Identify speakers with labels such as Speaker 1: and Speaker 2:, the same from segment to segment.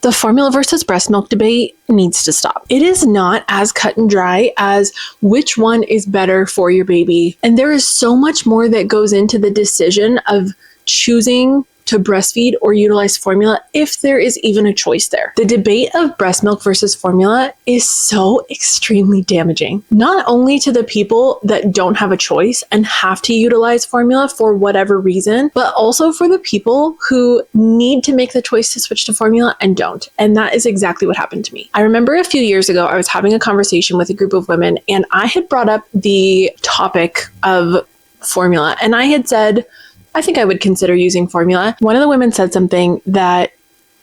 Speaker 1: The formula versus breast milk debate needs to stop. It is not as cut and dry as which one is better for your baby. And there is so much more that goes into the decision of choosing to breastfeed or utilize formula if there is even a choice there. The debate of breast milk versus formula is so extremely damaging, not only to the people that don't have a choice and have to utilize formula for whatever reason, but also for the people who need to make the choice to switch to formula and don't. And that is exactly what happened to me. I remember a few years ago, I was having a conversation with a group of women and I had brought up the topic of formula and I had said, I think I would consider using formula. One of the women said something that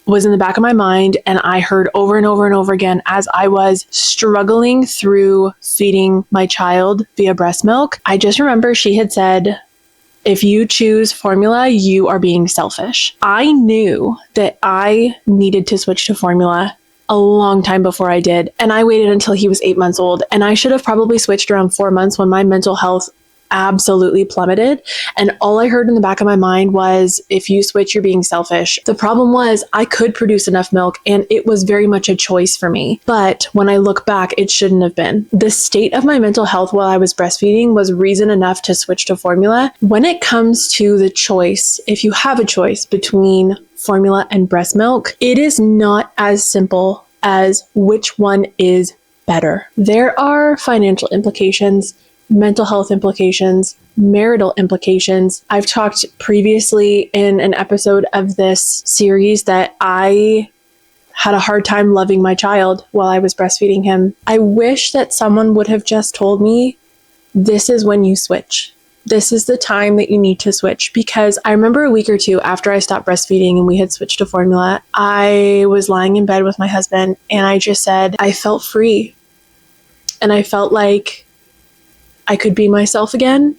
Speaker 1: was in the back of my mind and I heard over and over and over again as I was struggling through feeding my child via breast milk. I just remember she had said, if you choose formula, you are being selfish. I knew that I needed to switch to formula a long time before I did. And I waited until he was 8 months old. And I should have probably switched around 4 months when my mental health absolutely plummeted. And all I heard in the back of my mind was, if you switch, you're being selfish. The problem was I could produce enough milk and it was very much a choice for me. But when I look back, it shouldn't have been. The state of my mental health while I was breastfeeding was reason enough to switch to formula. When it comes to the choice, if you have a choice between formula and breast milk, it is not as simple as which one is better. There are financial implications, mental health implications, marital implications. I've talked previously in an episode of this series that I had a hard time loving my child while I was breastfeeding him. I wish that someone would have just told me, this is when you switch. This is the time that you need to switch. Because I remember a week or two after I stopped breastfeeding and we had switched to formula, I was lying in bed with my husband and I just said, I felt free. And I felt like I could be myself again.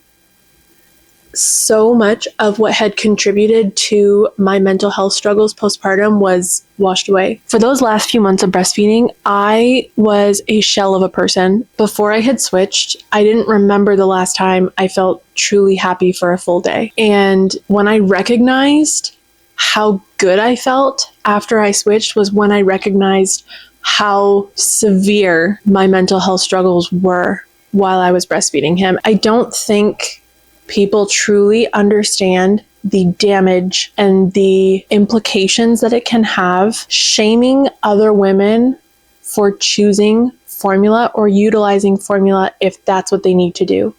Speaker 1: So much of what had contributed to my mental health struggles postpartum was washed away. For those last few months of breastfeeding, I was a shell of a person. Before I had switched, I didn't remember the last time I felt truly happy for a full day. And when I recognized how good I felt after I switched was when I recognized how severe my mental health struggles were while I was breastfeeding him. I don't think people truly understand the damage and the implications that it can have shaming other women for choosing formula or utilizing formula if that's what they need to do.